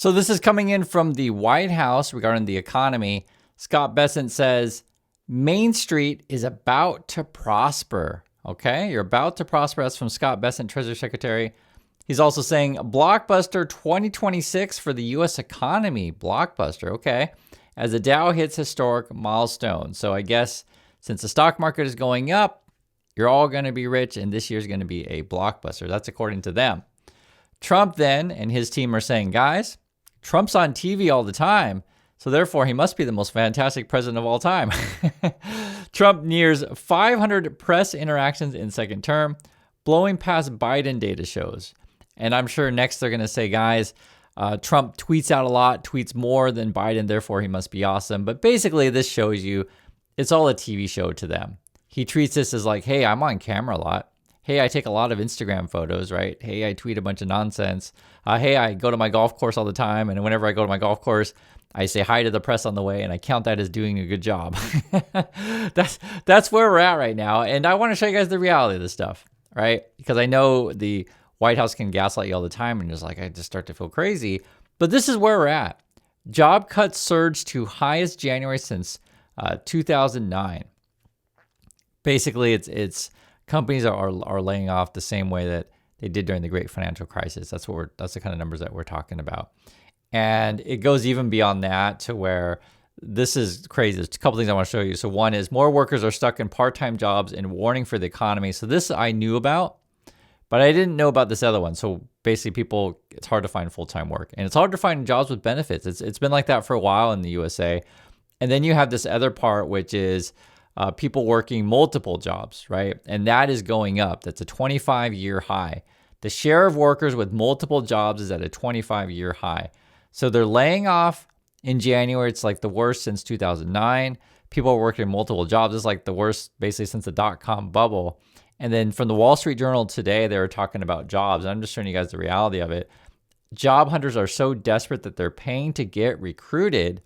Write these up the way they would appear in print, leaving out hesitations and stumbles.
So this is coming in from the White House regarding the economy. Scott Bessent says, Main Street is about to prosper. Okay, you're about to prosper. That's from Scott Bessent, Treasury Secretary. He's also saying blockbuster 2026 for the U.S. economy. Blockbuster, okay, as the Dow hits historic milestones. So I guess since the stock market is going up, you're all going to be rich, and this year's going to be a blockbuster. That's according to them. Trump then and his team are saying, guys, Trump's on TV all the time, so therefore he must be the most fantastic president of all time. Trump nears 500 press interactions in second term, blowing past Biden data shows. And I'm sure next they're going to say, guys, Trump tweets out a lot, tweets more than Biden, therefore he must be awesome. But basically this shows you it's all a TV show to them. He treats this as like, hey, I'm on camera a lot. Hey, I take a lot of Instagram photos, right? Hey, I tweet a bunch of nonsense. Hey, I go to my golf course all the time. And whenever I go to my golf course, I say hi to the press on the way, and I count that as doing a good job. That's where we're at right now. And I want to show you guys the reality of this stuff, right? Because I know the White House can gaslight you all the time, and just like, I just start to feel crazy. But this is where we're at. Job cuts surged to highest January since 2009. Basically, it's companies are laying off the same way that they did during the Great Financial Crisis. That's the kind of numbers that we're talking about. And it goes even beyond that to where this is crazy. There's a couple things I want to show you. So one is more workers are stuck in part-time jobs and warning for the economy. So this I knew about, but I didn't know about this other one. So basically it's hard to find full-time work, and it's hard to find jobs with benefits. It's been like that for a while in the USA. And then you have this other part, which is people working multiple jobs, right? And that is going up. That's a 25-year high. The share of workers with multiple jobs is at a 25-year high. So they're laying off in January. It's like the worst since 2009. People are working multiple jobs. It's like the worst basically since the dot-com bubble. And then from the Wall Street Journal today, they were talking about jobs. And I'm just showing you guys the reality of it. Job hunters are so desperate that they're paying to get recruited.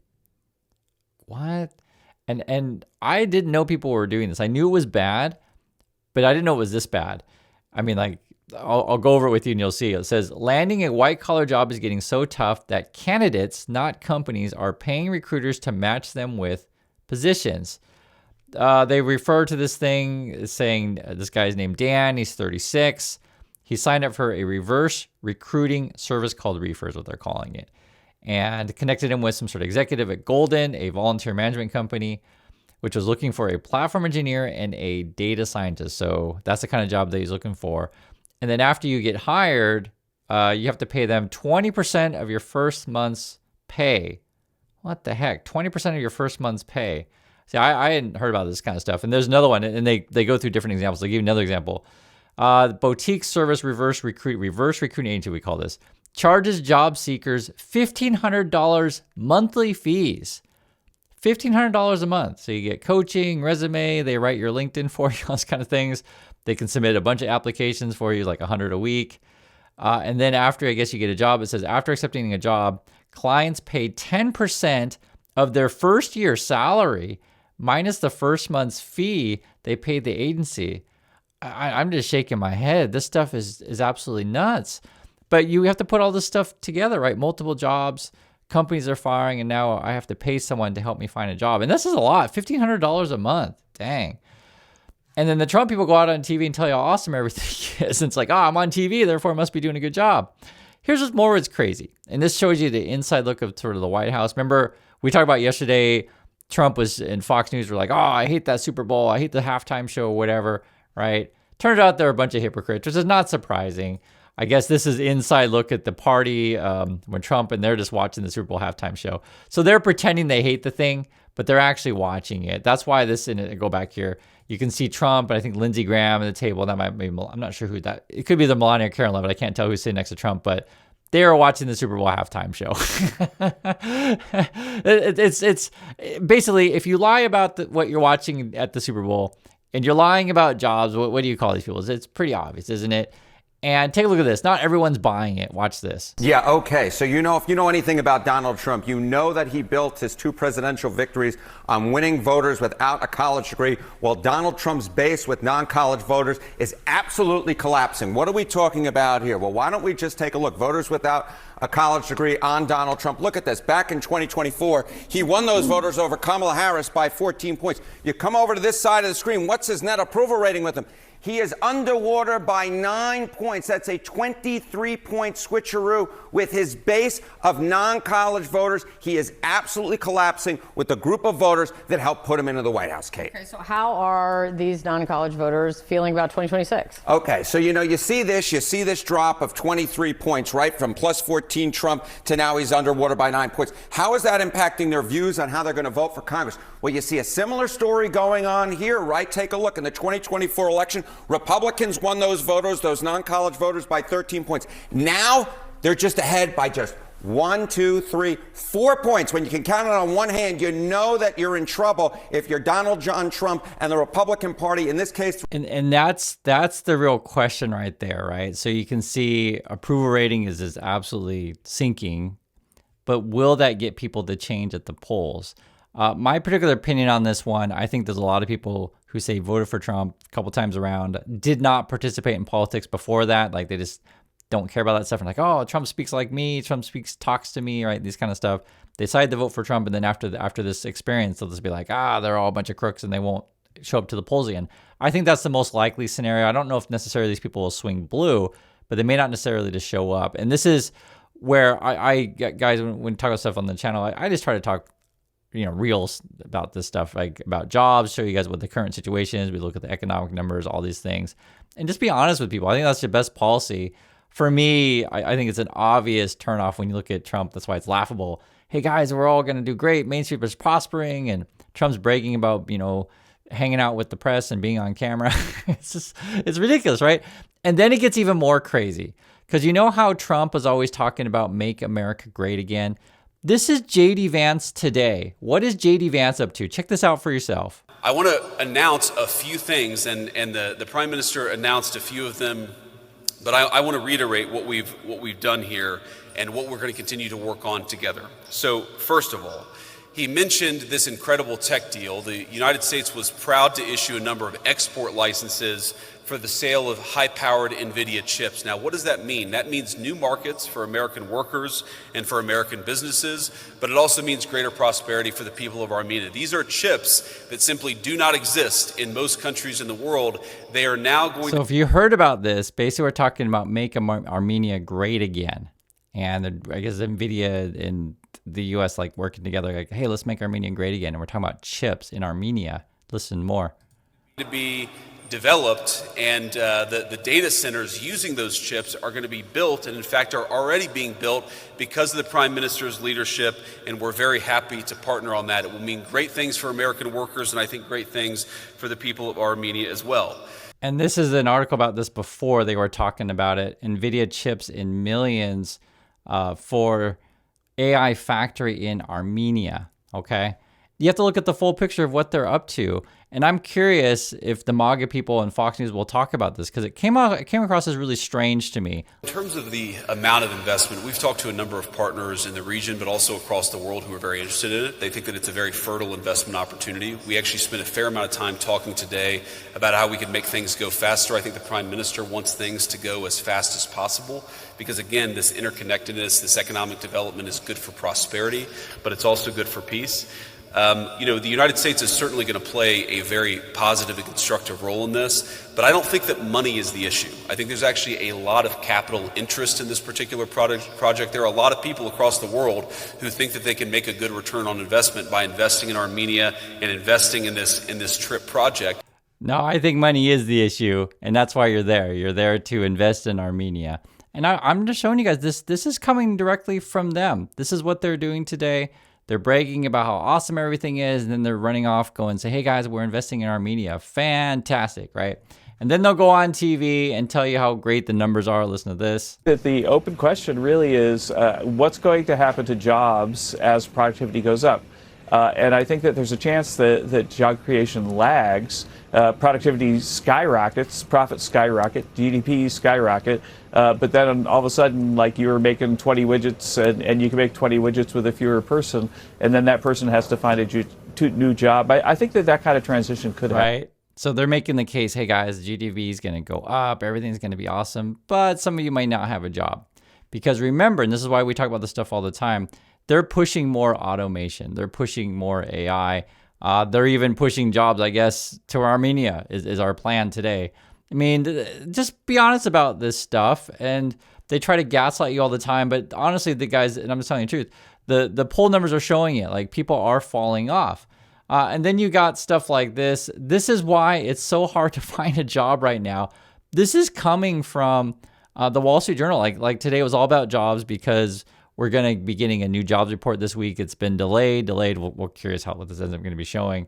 What? And I didn't know people were doing this. I knew it was bad, but I didn't know it was this bad. I mean, like, I'll go over it with you and you'll see. It says, landing a white-collar job is getting so tough that candidates, not companies, are paying recruiters to match them with positions. They refer to this thing saying this guy's named Dan. He's 36. He signed up for a reverse recruiting service called Reefer is what they're calling it, and connected him with some sort of executive at Golden, a volunteer management company, which was looking for a platform engineer and a data scientist. So that's the kind of job that he's looking for. And then after you get hired, you have to pay them 20% of your first month's pay. What the heck? 20% of your first month's pay. See, I hadn't heard about this kind of stuff. And there's another one, and they go through different examples. I'll give you another example. Boutique service reverse recruiting agency, we call this, charges job seekers $1,500 monthly fees. $1,500 a month. So you get coaching, resume, they write your LinkedIn for you, those kind of things. They can submit a bunch of applications for you, like 100 a week. And then after, I guess you get a job, it says after accepting a job, clients pay 10% of their first year salary minus the first month's fee they paid the agency. I'm just shaking my head. This stuff is absolutely nuts. But you have to put all this stuff together, right? Multiple jobs, companies are firing, and now I have to pay someone to help me find a job. And this is a lot, $1,500 a month. Dang. And then the Trump people go out on TV and tell you how awesome everything is. And it's like, I'm on TV, therefore I must be doing a good job. Here's what's more, it's crazy. And this shows you the inside look of sort of the White House. Remember, we talked about yesterday, Trump was in Fox News, were like, I hate that Super Bowl. I hate the halftime show, whatever, right? Turns out they're a bunch of hypocrites, which is not surprising. I guess this is inside look at the party when Trump, and they're just watching the Super Bowl halftime show. So they're pretending they hate the thing, but they're actually watching it. That's why this, and go back here, you can see Trump and I think Lindsey Graham at the table. That might be, I'm not sure who that, it could be the Melania or Karen Levitt. I can't tell who's sitting next to Trump, but they are watching the Super Bowl halftime show. It's basically, if you lie about what you're watching at the Super Bowl and you're lying about jobs, what do you call these people? It's pretty obvious, isn't it? And take a look at this. Not everyone's buying it. Watch this. Yeah, okay. So if you know anything about Donald Trump, you know that he built his 2 presidential victories on winning voters without a college degree, while Donald Trump's base with non-college voters is absolutely collapsing. What are we talking about here? Well, why don't we just take a look? Voters without a college degree on Donald Trump. Look at this. Back in 2024, he won those voters over Kamala Harris by 14 points. You come over to this side of the screen. What's his net approval rating with him? He is underwater by 9 points. That's a 23-point switcheroo with his base of non-college voters. He is absolutely collapsing with the group of voters that helped put him into the White House, Kate. Okay, so how are these non-college voters feeling about 2026? Okay, so you see this drop of 23 points, right? From plus 14 Trump to now he's underwater by 9 points. How is that impacting their views on how they're going to vote for Congress? Well, you see a similar story going on here, right? Take a look. In the 2024 election, Republicans won those voters, those non-college voters, by 13 points. Now they're just ahead by just 1, 2, 3, 4 points. When you can count it on one hand, you know that you're in trouble if you're Donald John Trump and the Republican Party, in this case. And that's the real question right there, right? So you can see approval rating is absolutely sinking, but will that get people to change at the polls? My particular opinion on this one, I think there's a lot of people who say voted for Trump a couple times around, did not participate in politics before that. Like they just don't care about that stuff. And like, oh, Trump speaks like me. Trump talks to me, right? These kind of stuff. They decide to vote for Trump. And then after this experience, they'll just be like, they're all a bunch of crooks and they won't show up to the polls again. I think that's the most likely scenario. I don't know if necessarily these people will swing blue, but they may not necessarily just show up. And this is where I guys, when we talk about stuff on the channel, I just try to talk reals about this stuff, like about jobs, show you guys what the current situation is. We look at the economic numbers, all these things, and just be honest with people. I think that's the best policy. For me, I think it's an obvious turnoff when you look at Trump. That's why it's laughable. Hey guys, we're all going to do great. Main Street is prospering, and Trump's bragging about, hanging out with the press and being on camera. It's ridiculous, right? And then it gets even more crazy because you know how Trump was always talking about make America great again. This is J.D. Vance today. What is J.D. Vance up to? Check this out for yourself. I want to announce a few things, and the Prime Minister announced a few of them, but I want to reiterate what we've done here and what we're going to continue to work on together. So first of all, he mentioned this incredible tech deal. The United States was proud to issue a number of export licenses for the sale of high-powered NVIDIA chips. Now, what does that mean? That means new markets for American workers and for American businesses, but it also means greater prosperity for the people of Armenia. These are chips that simply do not exist in most countries in the world. They are now going So if you heard about this, basically we're talking about make Armenia great again. And I guess NVIDIA and the U.S. like working together, like, hey, let's make Armenia great again. And we're talking about chips in Armenia. Listen more. To be developed, and the data centers using those chips are going to be built, and in fact are already being built because of the Prime Minister's leadership, and we're very happy to partner on that. It will mean great things for American workers, and I think great things for the people of Armenia as well. And this is an article about this before they were talking about it. NVIDIA chips in millions for AI factory in Armenia, okay? You have to look at the full picture of what they're up to. And I'm curious if the MAGA people and Fox News will talk about this because it came across as really strange to me. In terms of the amount of investment, we've talked to a number of partners in the region, but also across the world who are very interested in it. They think that it's a very fertile investment opportunity. We actually spent a fair amount of time talking today about how we could make things go faster. I think the Prime Minister wants things to go as fast as possible because, again, this interconnectedness, this economic development is good for prosperity, but it's also good for peace. The United States is certainly going to play a very positive and constructive role in this, but I don't think that money is the issue. I think there's actually a lot of capital interest in this particular project. There are a lot of people across the world who think that they can make a good return on investment by investing in Armenia and investing in this TRIP project. No, I think money is the issue, and that's why you're there. You're there to invest in Armenia. And I'm just showing you guys this is coming directly from them. This is what they're doing today. They're bragging about how awesome everything is, and then they're running off, going and say, hey guys, we're investing in Armenia. Fantastic, right? And then they'll go on TV and tell you how great the numbers are. Listen to this. The open question really is what's going to happen to jobs as productivity goes up? And I think that there's a chance that job creation lags. Productivity skyrockets, profits skyrocket, GDP skyrocket, but then all of a sudden, like, you're making 20 widgets and you can make 20 widgets with a fewer person, and then that person has to find a new job. I think that kind of transition could happen. Right. So they're making the case, hey guys, GDP is going to go up, everything's going to be awesome, but some of you might not have a job. Because remember, and this is why we talk about this stuff all the time, they're pushing more automation. They're pushing more AI. They're even pushing jobs, I guess, to Armenia is our plan today. I mean, just be honest about this stuff. And they try to gaslight you all the time. But honestly, the guys, and I'm just telling you the truth, the poll numbers are showing it. Like, people are falling off. And then you got stuff like this. This is why it's so hard to find a job right now. This is coming from the Wall Street Journal. Like today was all about jobs because we're going to be getting a new jobs report this week. It's been delayed. We're curious what this ends up going to be showing.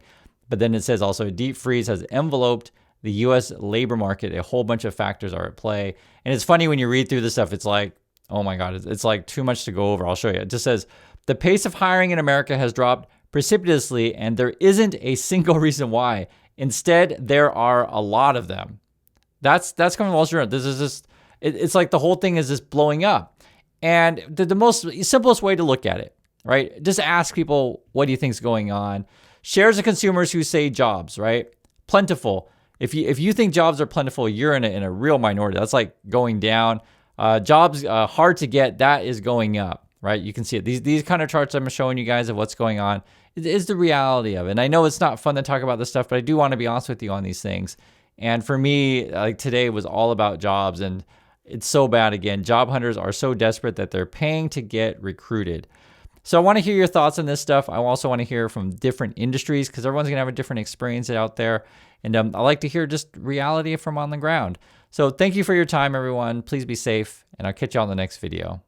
But then it says also a deep freeze has enveloped the U.S. labor market. A whole bunch of factors are at play. And it's funny when you read through this stuff, it's like, oh my God, it's like too much to go over. I'll show you. It just says the pace of hiring in America has dropped precipitously, and there isn't a single reason why. Instead, there are a lot of them. That's coming from the Wall Street Journal. This is just, it's like the whole thing is just blowing up. And the most simplest way to look at it, right? Just ask people, what do you think is going on? Shares of consumers who say jobs, right? Plentiful. If you think jobs are plentiful, you're in a real minority. That's like going down. Jobs hard to get, that is going up, right? You can see it. These kind of charts I'm showing you guys of what's going on is the reality of it. And I know it's not fun to talk about this stuff, but I do want to be honest with you on these things. And for me, like today was all about jobs, and it's so bad again. Job hunters are so desperate that they're paying to get recruited. So I want to hear your thoughts on this stuff. I also want to hear from different industries because everyone's going to have a different experience out there. And I like to hear just reality from on the ground. So thank you for your time, everyone. Please be safe, and I'll catch you on the next video.